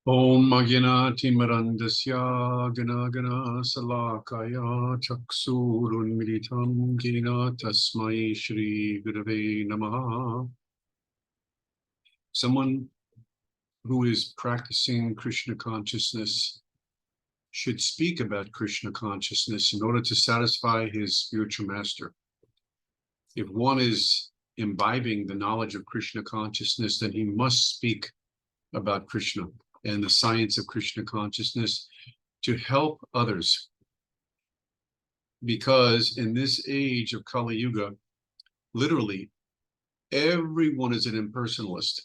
Om Agyanatimirandasya Ganagana Salakaya Chaksurunmilitam Jena Tasmai Shri Gurave Namaha. Someone who is practicing Krishna consciousness should speak about Krishna consciousness in order to satisfy his spiritual master. If one is imbibing the knowledge of Krishna consciousness, then he must speak about Krishna and the science of Krishna consciousness to help others. Because in this age of Kali Yuga, literally everyone is an impersonalist.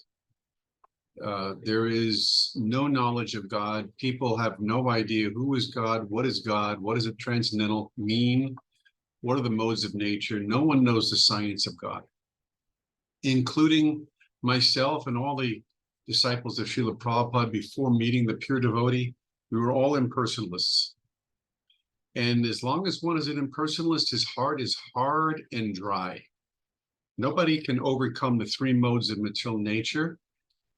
There is no knowledge of God. People have no idea who is God, what is a transcendental mean, what are the modes of nature. No one knows the science of God, including myself and all the disciples of Srila Prabhupada before meeting the pure devotee. We were all impersonalists. And as long as one is an impersonalist, his heart is hard and dry. Nobody can overcome the three modes of material nature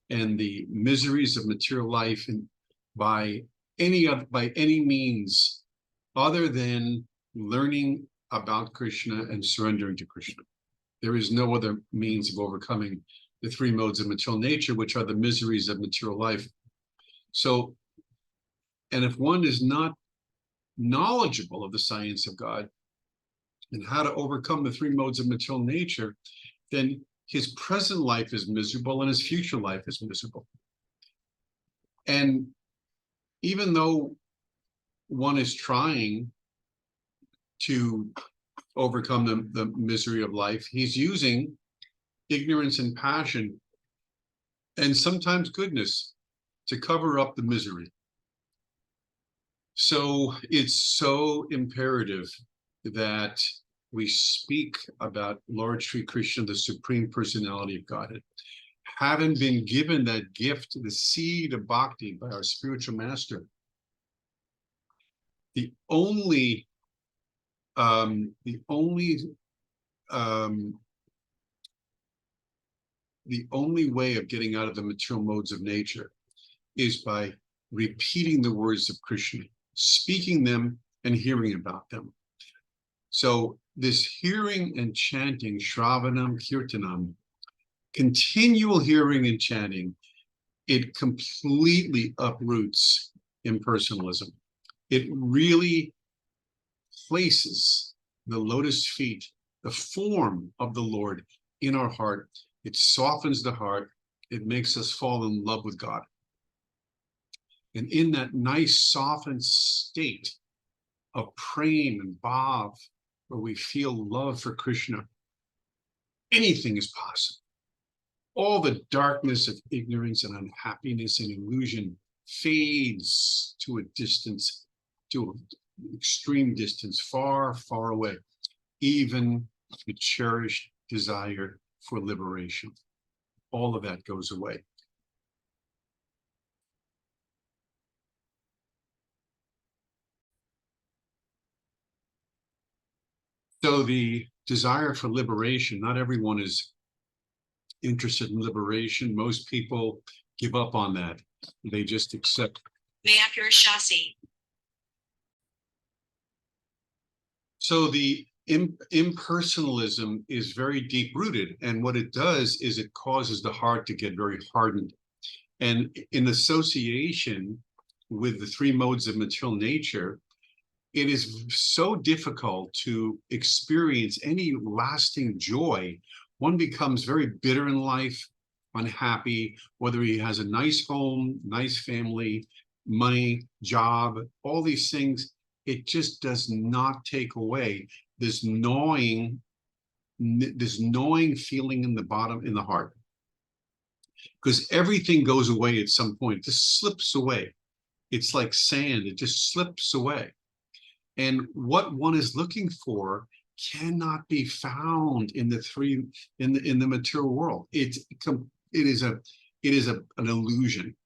and the miseries of material life by any means other than learning about Krishna and surrendering to Krishna. There is no other means of overcoming the three modes of material nature, which are the miseries of material life. So, and if one is not knowledgeable of the science of God and how to overcome the three modes of material nature, then his present life is miserable and his future life is miserable. And even though one is trying to overcome the misery of life, he's using ignorance and passion and sometimes goodness to cover up the misery. So it's so imperative that we speak about Lord Sri Krishna, the Supreme Personality of Godhead. Having been given that gift, the seed of bhakti by our spiritual master, the only way of getting out of the material modes of nature is by repeating the words of Krishna, speaking them and hearing about them. So this hearing and chanting, Shravanam Kirtanam, continual hearing and chanting, it completely uproots impersonalism. It really places the lotus feet, the form of the Lord in our heart. It softens the heart. It makes us fall in love with God. And in that nice softened state of prem and bhav, where we feel love for Krishna, anything is possible. All the darkness of ignorance and unhappiness and illusion fades to a distance, to an extreme distance, far, far away. Even the cherished desire for liberation, all of that goes away. So the desire for liberation, not everyone is interested in liberation. Most people give up on that. They just accept. So the impersonalism is very deep rooted, and what it does is it causes the heart to get very hardened. And in association with the three modes of material nature, it is so difficult to experience any lasting joy. One becomes very bitter in life, unhappy, whether he has a nice home, nice family, money, job, all these things. It just does not take away this gnawing feeling in the bottom, in the heart. Because everything goes away at some point, it just slips away. It's like sand, it just slips away. And what one is looking for cannot be found in the material world. It is an illusion,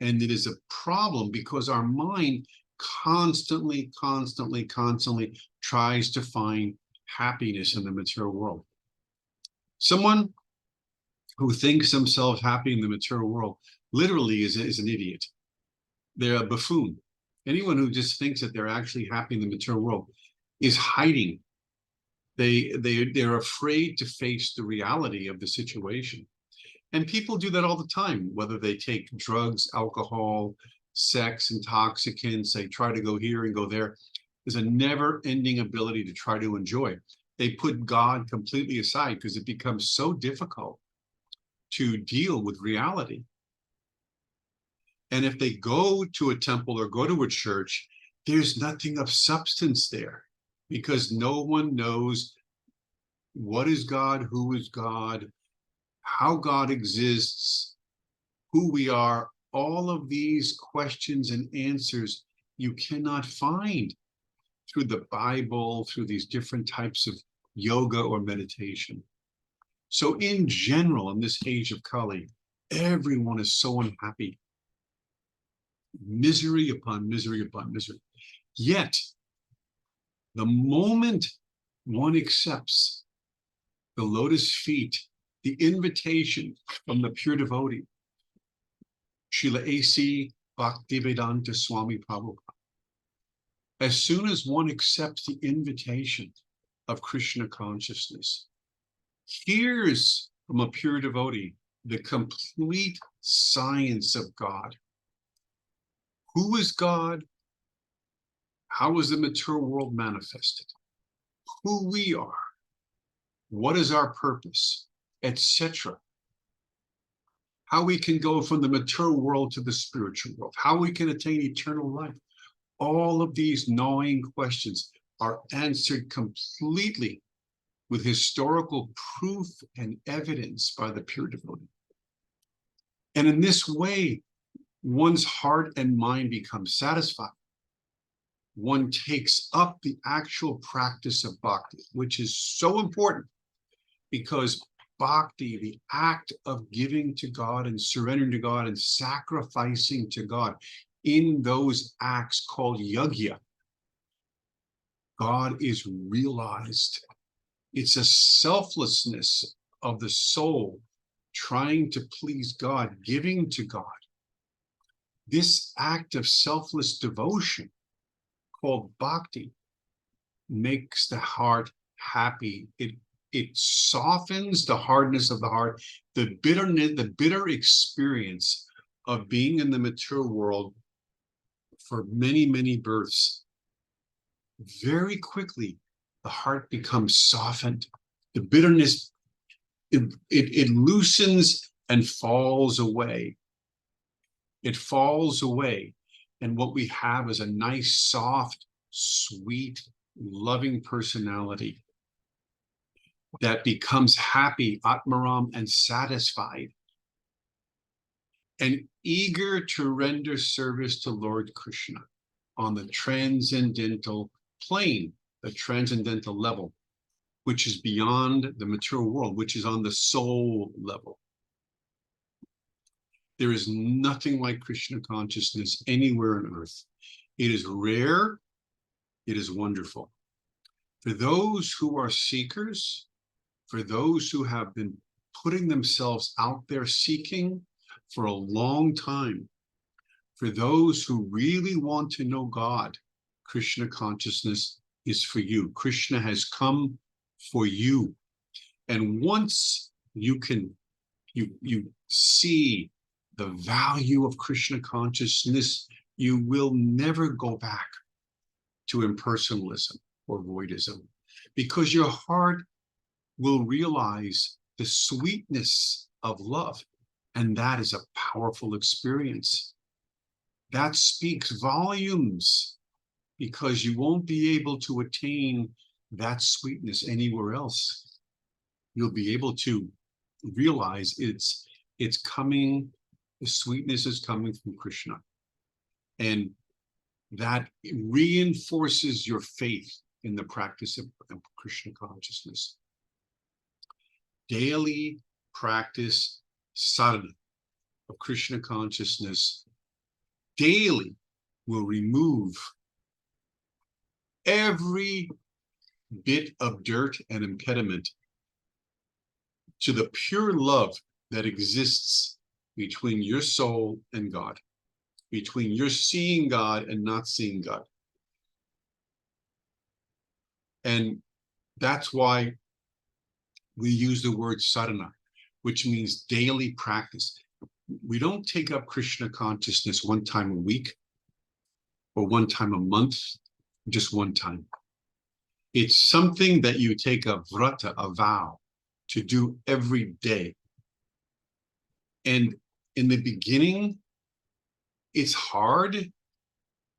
and it is a problem because our mind constantly tries to find happiness in the material world. Someone who thinks themselves happy in the material world literally is an idiot. They're a buffoon. Anyone who just thinks that they're actually happy in the material world is hiding. They're afraid to face the reality of the situation. And people do that all the time, whether they take drugs, alcohol, sex, intoxicants, they try to go here and go there. There's a never-ending ability to try to enjoy. They put God completely aside because it becomes so difficult to deal with reality. And if they go to a temple or go to a church, there's nothing of substance there because no one knows what is God, who is God, how God exists, who we are. All of these questions and answers you cannot find through the Bible, through these different types of yoga or meditation. So in general, in this age of Kali, everyone is so unhappy. Misery upon misery upon misery. Yet, the moment one accepts the lotus feet, the invitation from the pure devotee, Srila A.C. Bhaktivedanta Swami Prabhupada, as soon as one accepts the invitation of Krishna consciousness, hears from a pure devotee the complete science of God. Who is God? How is the material world manifested? Who we are? What is our purpose? Etc. How we can go from the material world to the spiritual world. How we can attain eternal life. All of these gnawing questions are answered completely with historical proof and evidence by the pure devotee. And in this way, one's heart and mind become satisfied. One takes up the actual practice of bhakti, which is so important because bhakti, the act of giving to God and surrendering to God and sacrificing to God, in those acts called yajna, God is realized. It's a selflessness of the soul trying to please God, giving to God. This act of selfless devotion called bhakti makes the heart happy. It softens the hardness of the heart, the bitterness, the bitter experience of being in the material world for many, many births. Very quickly, the heart becomes softened. The bitterness, it loosens and falls away. It falls away. And what we have is a nice, soft, sweet, loving personality that becomes happy, Atmaram, and satisfied, and eager to render service to Lord Krishna on the transcendental plane, the transcendental level, which is beyond the material world, which is on the soul level. There is nothing like Krishna consciousness anywhere on earth. It is rare. It is wonderful. For those who are seekers, for those who have been putting themselves out there seeking for a long time, for those who really want to know God, Krishna consciousness is for you. Krishna has come for you. And once you see the value of Krishna consciousness, you will never go back to impersonalism or voidism, because your heart will realize the sweetness of love. And that is a powerful experience. That speaks volumes, because you won't be able to attain that sweetness anywhere else. You'll be able to realize it's coming, the sweetness is coming from Krishna. And that reinforces your faith in the practice of Krishna consciousness. Daily practice sadhana of Krishna consciousness daily will remove every bit of dirt and impediment to the pure love that exists between your soul and God, between you're seeing God and not seeing God. And that's why we use the word sadhana, which means daily practice. We don't take up Krishna consciousness one time a week or one time a month, just one time. It's something that you take a vrata, a vow, to do every day. And in the beginning, it's hard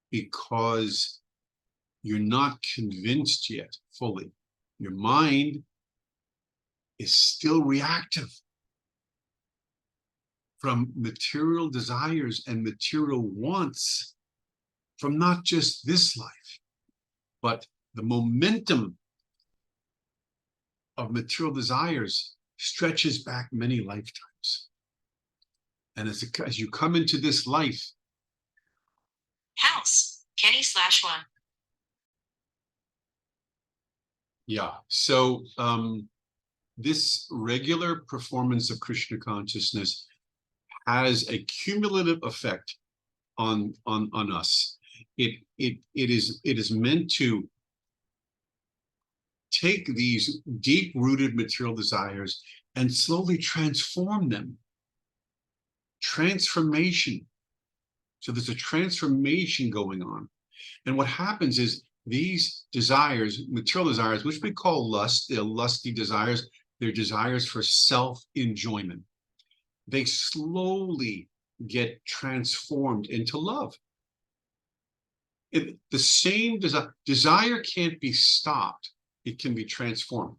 because you're not convinced yet fully. Your mind is still reactive from material desires and material wants from not just this life, but the momentum of material desires stretches back many lifetimes. And as you come into this life, House, Kenny/1. yeah. So this regular performance of Krishna consciousness has a cumulative effect on us. It is meant to take these deep-rooted material desires and slowly transform them. Transformation. So there's a transformation going on. And what happens is these desires, material desires, which we call lust, they're lusty desires, they're desires for self-enjoyment. They slowly get transformed into love. The same desire can't be stopped. It can be transformed.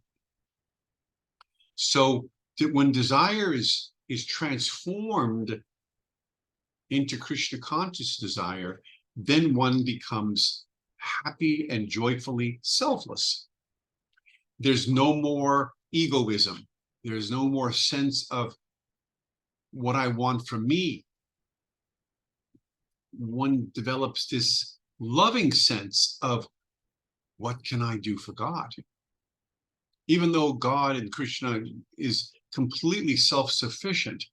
So that when desire is transformed into Krishna conscious desire, then one becomes happy and joyfully selfless. There's no more egoism. There's no more sense of what I want from me. One develops this loving sense of what can I do for God? Even though God and Krishna is completely self-sufficient,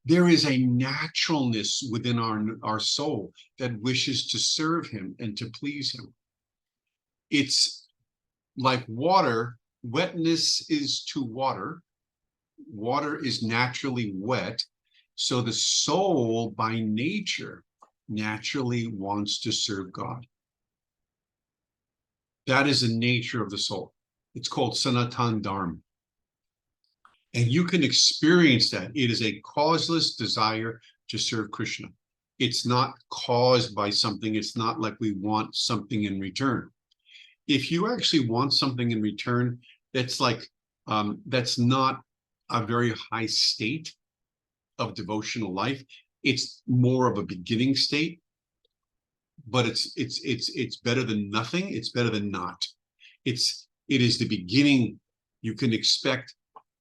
there is a naturalness within our soul that wishes to serve him and to please him. It's like water. Wetness is to water. Water is naturally wet. So the soul by nature naturally wants to serve God. That is the nature of the soul. It's called Sanatan Dharma. And you can experience that. It is a causeless desire to serve Krishna. It's not caused by something. It's not like we want something in return. If you actually want something in return, that's like, that's not a very high state of devotional life. It's more of a beginning state, but it's better than nothing. It's better than not. It is the beginning. You can expect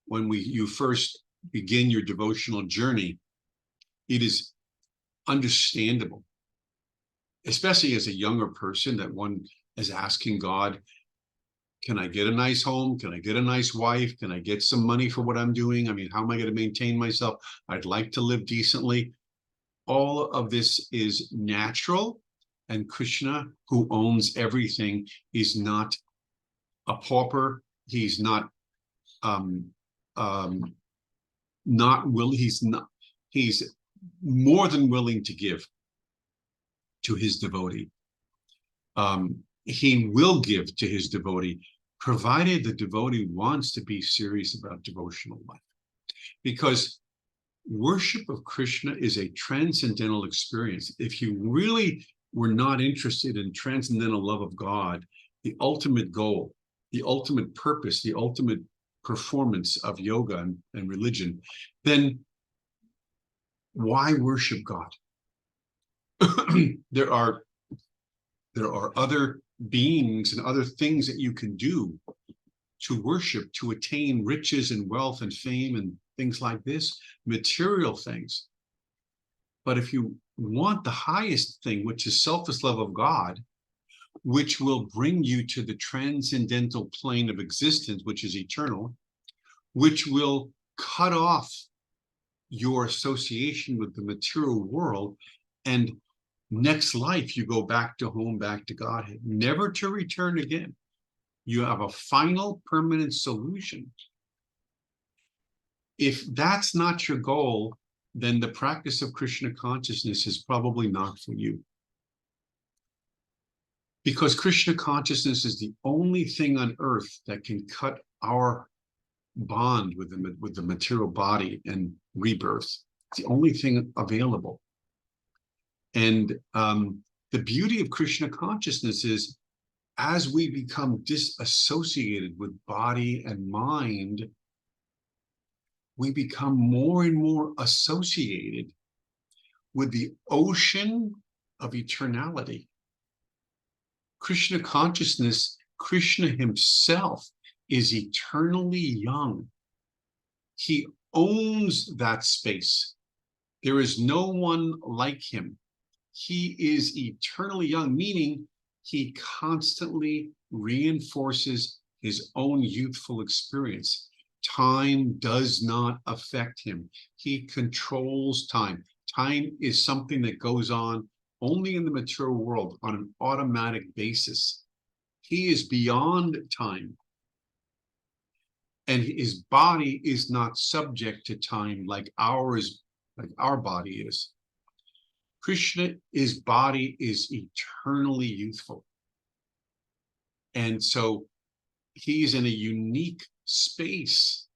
when you first begin your devotional journey, it is understandable, especially as a younger person, that one is asking God, can I get a nice home? Can I get a nice wife? Can I get some money for what I'm doing? I mean, how am I going to maintain myself? I'd like to live decently. All of this is natural, and Krishna, who owns everything, is not a pauper. He's not he's more than willing to give to his devotee. He will give to his devotee, provided the devotee wants to be serious about devotional life. Because worship of Krishna is a transcendental experience. If you really were not interested in transcendental love of God, the ultimate goal, the ultimate purpose, the ultimate performance of yoga and religion, then why worship God? There are other beings and other things that you can do to worship, to attain riches and wealth and fame and things like this, material things. But if you want the highest thing, which is selfless love of God, which will bring you to the transcendental plane of existence, which is eternal, which will cut off your association with the material world, and next life you go back to home, back to Godhead, never to return again. You have a final permanent solution. If that's not your goal, then the practice of Krishna consciousness is probably not for you. Because Krishna consciousness is the only thing on earth that can cut our bond with the material body and rebirth. It's the only thing available. And the beauty of Krishna consciousness is, as we become disassociated with body and mind, we become more and more associated with the ocean of eternality. Krishna consciousness, Krishna himself is eternally young. He owns that space. There is no one like him. He is eternally young, meaning he constantly reinforces his own youthful experience. Time does not affect him. He controls time. Time is something that goes on only in the material world on an automatic basis. He is beyond time. And his body is not subject to time like ours, like our body is. Krishna, his body is eternally youthful. And so he's in a unique space.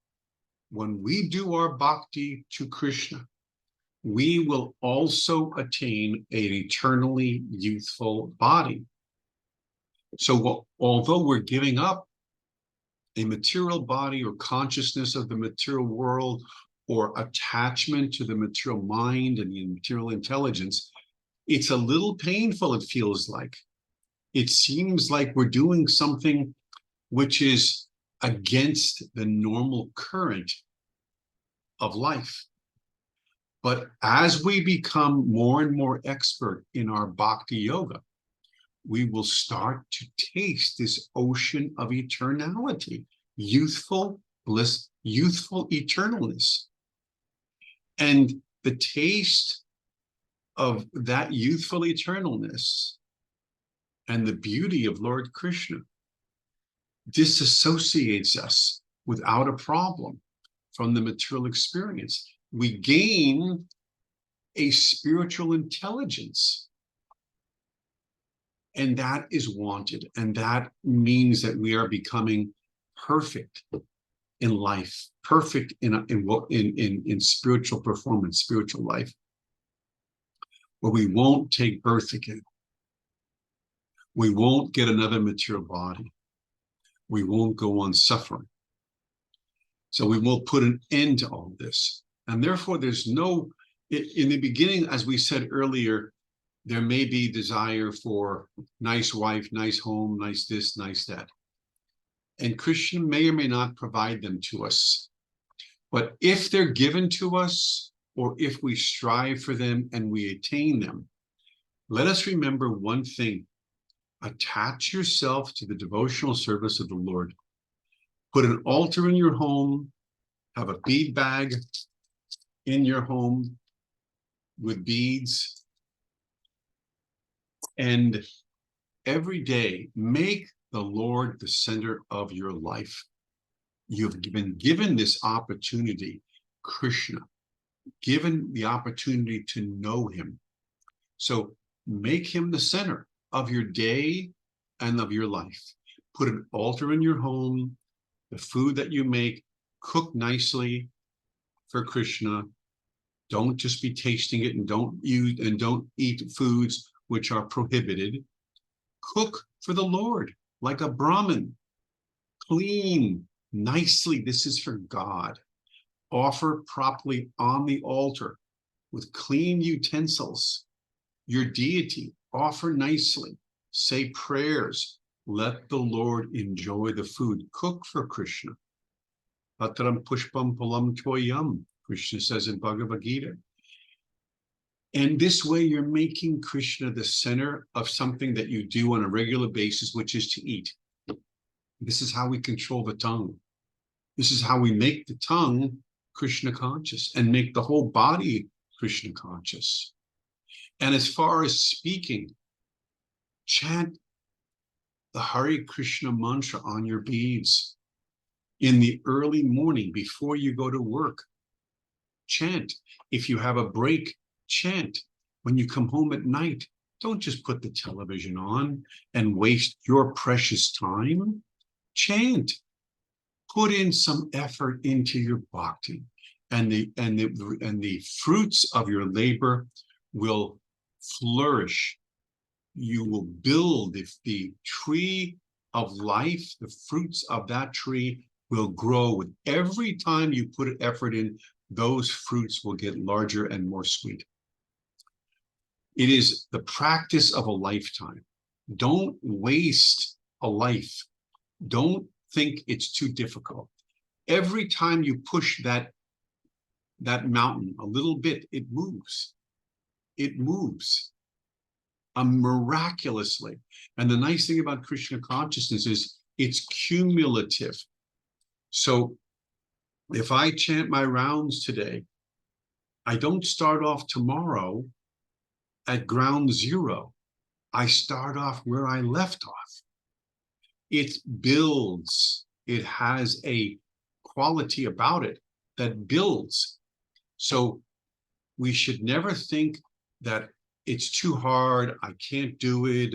When we do our bhakti to Krishna, we will also attain an eternally youthful body. So although we're giving up a material body or consciousness of the material world or attachment to the material mind and the material intelligence, it's a little painful, it feels like. It seems like we're doing something which is against the normal current of life. But as we become more and more expert in our bhakti yoga, we will start to taste this ocean of eternality, youthful bliss, youthful eternalness. And the taste of that youthful eternalness and the beauty of Lord Krishna disassociates us without a problem from the material experience. We gain a spiritual intelligence, and that is wanted, and that means that we are becoming perfect in life, perfect in spiritual performance, spiritual life, where we won't take birth again. We won't get another material body. We won't go on suffering. So we will put an end to all this. And therefore, there's no, in the beginning, as we said earlier, there may be desire for nice wife, nice home, nice this, nice that. And Krishna may or may not provide them to us. But if they're given to us, or if we strive for them and we attain them, let us remember one thing. Attach yourself to the devotional service of the Lord. Put an altar in your home, have a bead bag in your home with beads, and every day make the Lord the center of your life. You've been given this opportunity, Krishna, given the opportunity to know him. So make him the center of your day and of your life. Put an altar in your home. The food that you make, cook nicely for Krishna. Don't just be tasting it, and don't eat foods which are prohibited. Cook for the Lord like a Brahmin. Clean nicely. This is for God. Offer properly on the altar with clean utensils. Your deity, offer nicely. Say prayers. Let the Lord enjoy the food. Cook for Krishna. Patram pushpam palam toyam, Krishna says in Bhagavad Gita. And this way you're making Krishna the center of something that you do on a regular basis, which is to eat. This is how we control the tongue. This is how we make the tongue Krishna conscious and make the whole body Krishna conscious. And as far as speaking, chant the Hare Krishna mantra on your beads in the early morning before you go to work. Chant. If you have a break, chant. When you come home at night, don't just put the television on and waste your precious time. Chant. Put in some effort into your bhakti, and the fruits of your labor will flourish. You will build the tree of life. The fruits of that tree will grow. With every time you put effort in, those fruits will get larger and more sweet. It is the practice of a lifetime. Don't waste a life. Don't think it's too difficult. Every time you push that mountain a little bit, it moves. It moves miraculously. And the nice thing about Krishna consciousness is it's cumulative. So if I chant my rounds today, I don't start off tomorrow at ground zero. I start off where I left off. It builds. It has a quality about it that builds. So we should never think that it's too hard. I can't do it.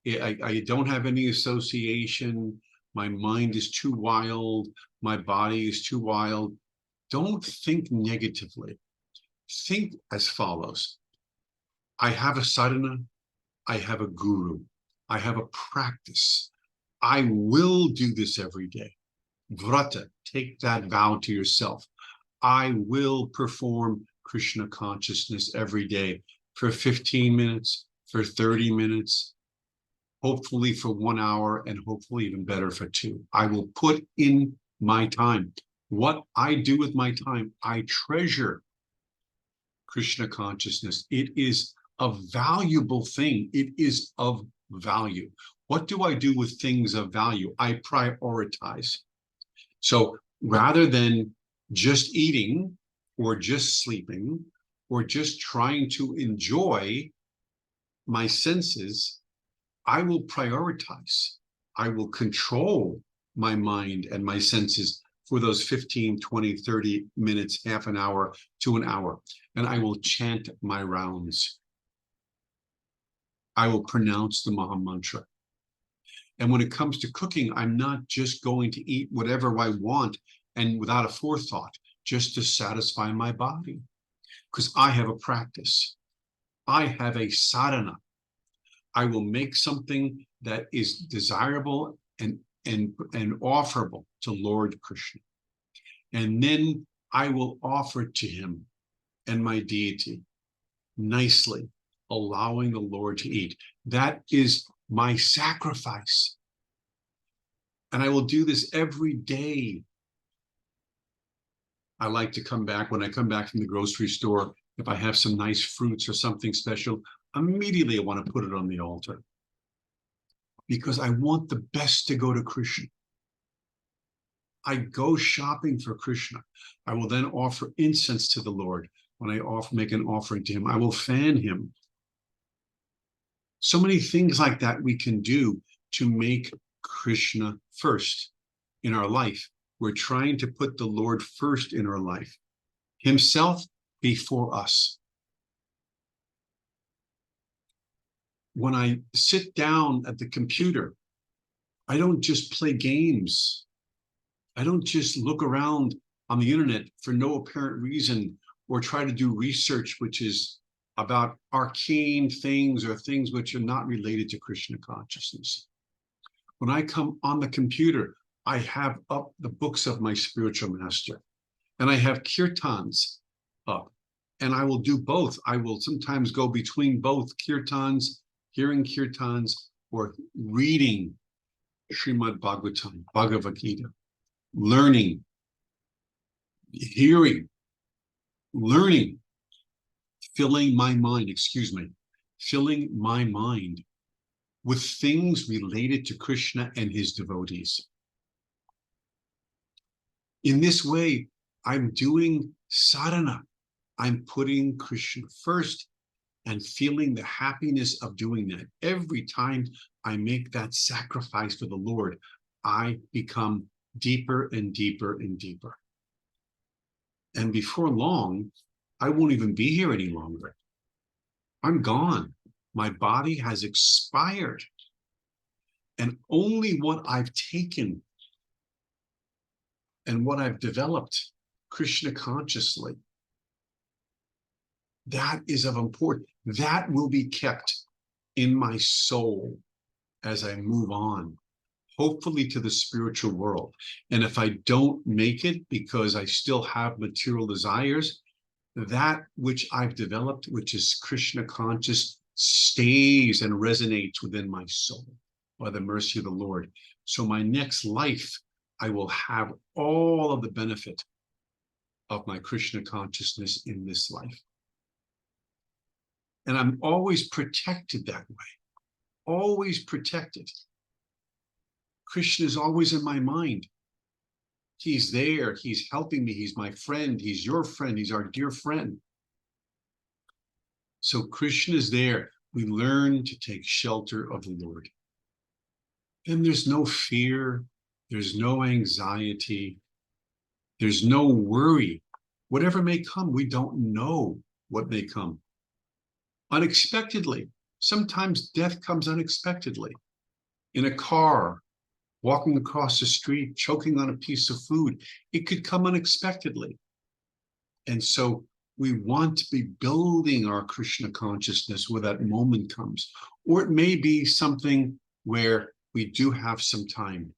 I don't have any association. My mind is too wild. My body is too wild. Don't think negatively. Think as follows. I have a sadhana. I have a guru. I have a practice. I will do this every day. Vrata, take that vow to yourself. I will perform Krishna consciousness every day for 15 minutes, for 30 minutes, hopefully for 1 hour, and hopefully even better for 2. I will put in my time. What I do with my time, I treasure Krishna consciousness. It is a valuable thing. It is of value. What do I do with things of value? I prioritize. So rather than just eating or just sleeping or just trying to enjoy my senses, I will prioritize. I will control my mind and my senses for those 15, 20, 30 minutes, half an hour to an hour. And I will chant my rounds. I will pronounce the Maha Mantra. And when it comes to cooking, I'm not just going to eat whatever I want and without a forethought, just to satisfy my body. Because I have a practice. I have a sadhana. I will make something that is desirable and offerable to Lord Krishna. And then I will offer it to him and my deity nicely, allowing the Lord to eat. That is my sacrifice. And I will do this every day. I like to come back, when I come back from the grocery store, if I have some nice fruits or something special, immediately I want to put it on the altar. Because I want the best to go to Krishna. I go shopping for Krishna. I will then offer incense to the Lord. When I make an offering to him, I will fan him. So many things like that we can do to make Krishna first in our life. We're trying to put the Lord first in our life, himself before us. When I sit down at the computer, I don't just play games. I don't just look around on the internet for no apparent reason or try to do research which is about arcane things or things which are not related to Krishna consciousness. When I come on the computer, I have up the books of my spiritual master, and I have kirtans up, and I will do both. I will sometimes go between both kirtans, hearing kirtans, or reading Srimad Bhagavatam, Bhagavad Gita, learning, hearing, learning, filling my mind with things related to Krishna and his devotees. In this way, I'm doing sadhana. I'm putting Krishna first and feeling the happiness of doing that. Every time I make that sacrifice for the Lord, I become deeper and deeper and deeper. And before long, I won't even be here any longer. I'm gone. My body has expired. And only what I've taken and what I've developed Krishna consciously, that is of importance. That will be kept in my soul as I move on, hopefully to the spiritual world. And if I don't make it because I still have material desires, that which I've developed, which is Krishna conscious, stays and resonates within my soul by the mercy of the Lord. So my next life, I will have all of the benefit of my Krishna consciousness in this life. And I'm always protected that way, always protected. Krishna is always in my mind. He's there, he's helping me, he's my friend, he's your friend, he's our dear friend. So Krishna is there. We learn to take shelter of the Lord. And there's no fear, there's no anxiety, there's no worry. Whatever may come, we don't know what may come. Unexpectedly, sometimes death comes unexpectedly. In a car, walking across the street, choking on a piece of food, it could come unexpectedly. And so we want to be building our Krishna consciousness where that moment comes. Or it may be something where we do have some time.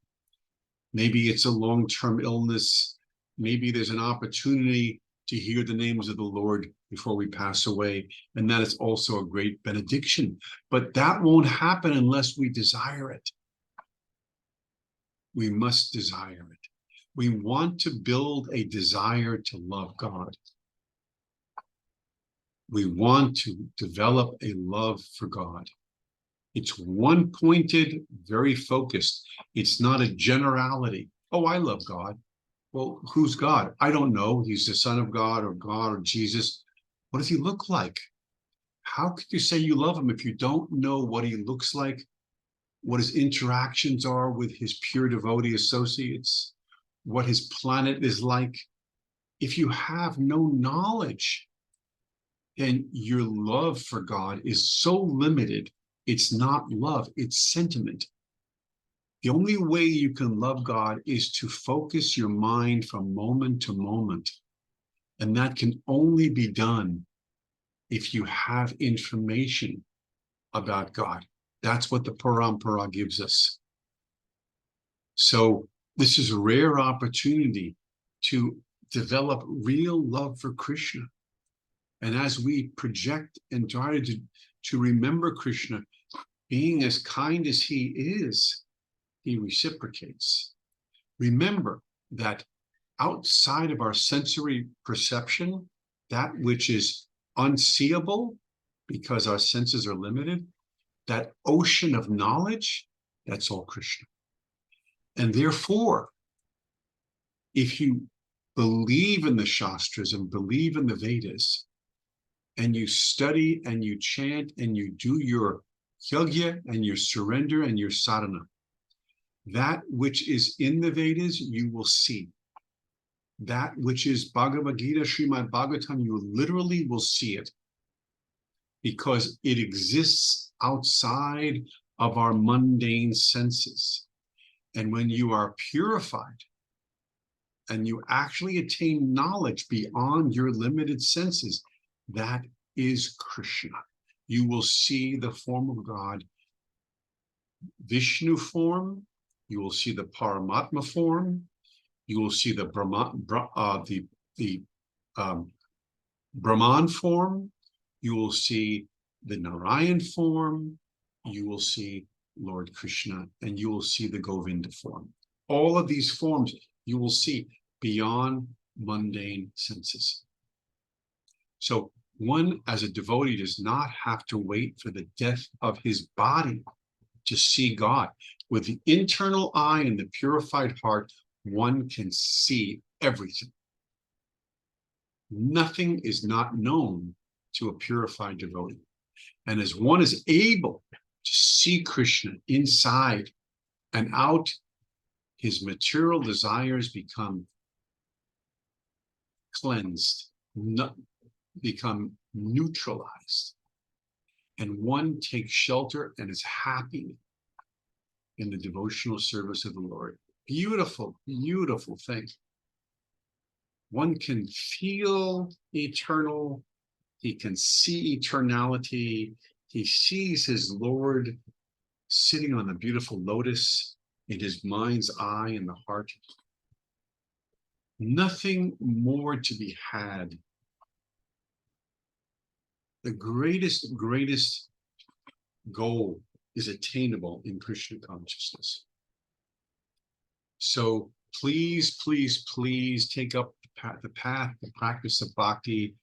Maybe it's a long-term illness. Maybe there's an opportunity to hear the names of the Lord before we pass away. And that is also a great benediction. But that won't happen unless we desire it. We must desire it. We want to build a desire to love God. We want to develop a love for God. It's one-pointed, very focused. It's not a generality. Oh, I love God. Well, who's God? I don't know. He's the Son of God or Jesus. What does he look like? How could you say you love him if you don't know what he looks like, what his interactions are with his pure devotee associates, what his planet is like? If you have no knowledge, then your love for God is so limited, it's not love, it's sentiment. The only way you can love God is to focus your mind from moment to moment. And that can only be done if you have information about God. That's what the Parampara gives us. So this is a rare opportunity to develop real love for Krishna. And as we project and try to remember Krishna, being as kind as he is, he reciprocates. Remember that outside of our sensory perception, that which is unseeable because our senses are limited, that ocean of knowledge, that's all Krishna. And therefore, if you believe in the Shastras and believe in the Vedas, and you study and you chant and you do your yajna and your surrender and your sadhana, that which is in the Vedas, you will see. That which is Bhagavad Gita, Srimad Bhagavatam, you literally will see it because it exists outside of our mundane senses. And when you are purified and you actually attain knowledge beyond your limited senses, that is Krishna. You will see the form of God, Vishnu form, you will see the Paramatma form, you will see the Brahman form, you will see the Narayan form, you will see Lord Krishna, and you will see the Govinda form. All of these forms you will see beyond mundane senses. So one, as a devotee, does not have to wait for the death of his body to see God. With the internal eye and the purified heart, one can see everything. Nothing is not known to a purified devotee. And as one is able to see Krishna inside and out, his material desires become cleansed, become neutralized. And one takes shelter and is happy in the devotional service of the Lord. Beautiful, beautiful thing. One can feel eternal. He can see eternality. He sees his Lord sitting on the beautiful lotus in his mind's eye in the heart. Nothing more to be had. The greatest goal is attainable in Krishna consciousness. So please, please, please take up the path, the practice of bhakti.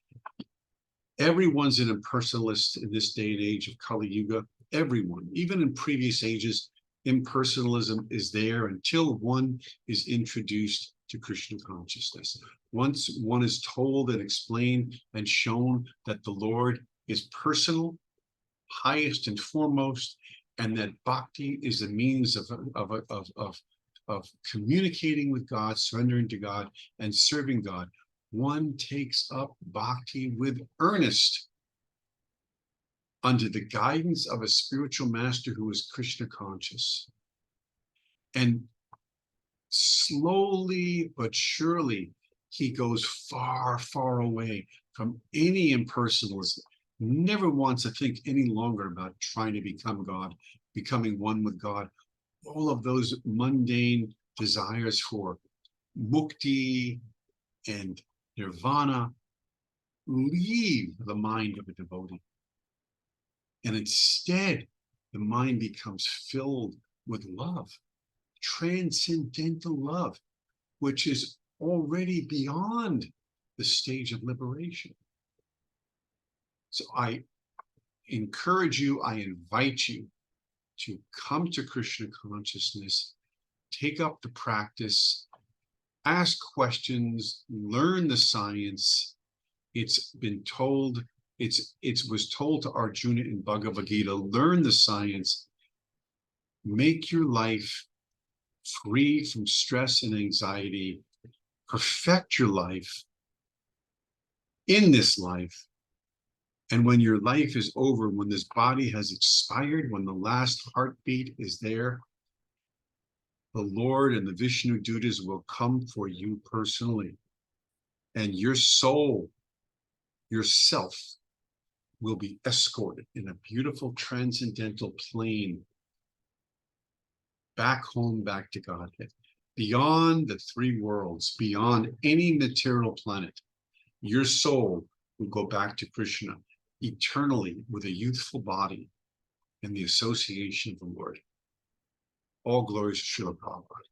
Everyone's an impersonalist in this day and age of Kali Yuga. Everyone, even in previous ages, impersonalism is there until one is introduced to Krishna consciousness. Once one is told and explained and shown that the Lord is personal, highest and foremost, and that bhakti is a means of communicating with God, surrendering to God, and serving God, one takes up bhakti with earnest under the guidance of a spiritual master who is Krishna conscious. And slowly but surely, he goes far, far away from any impersonalism, never wants to think any longer about trying to become God, becoming one with God. All of those mundane desires for mukti and nirvana leave the mind of a devotee. And instead, the mind becomes filled with love, transcendental love, which is already beyond the stage of liberation. So I encourage you, I invite you to come to Krishna consciousness, take up the practice, ask questions, learn the science. It's been told, it was told to Arjuna in Bhagavad Gita, learn the science, make your life free from stress and anxiety, perfect your life in this life. And when your life is over, when this body has expired, when the last heartbeat is there, the Lord and the Vishnu Dutas will come for you personally. And your soul, yourself, will be escorted in a beautiful transcendental plane back home, back to Godhead, beyond the three worlds, beyond any material planet. Your soul will go back to Krishna eternally with a youthful body in the association of the Lord. All glories to Srila Prabhupada.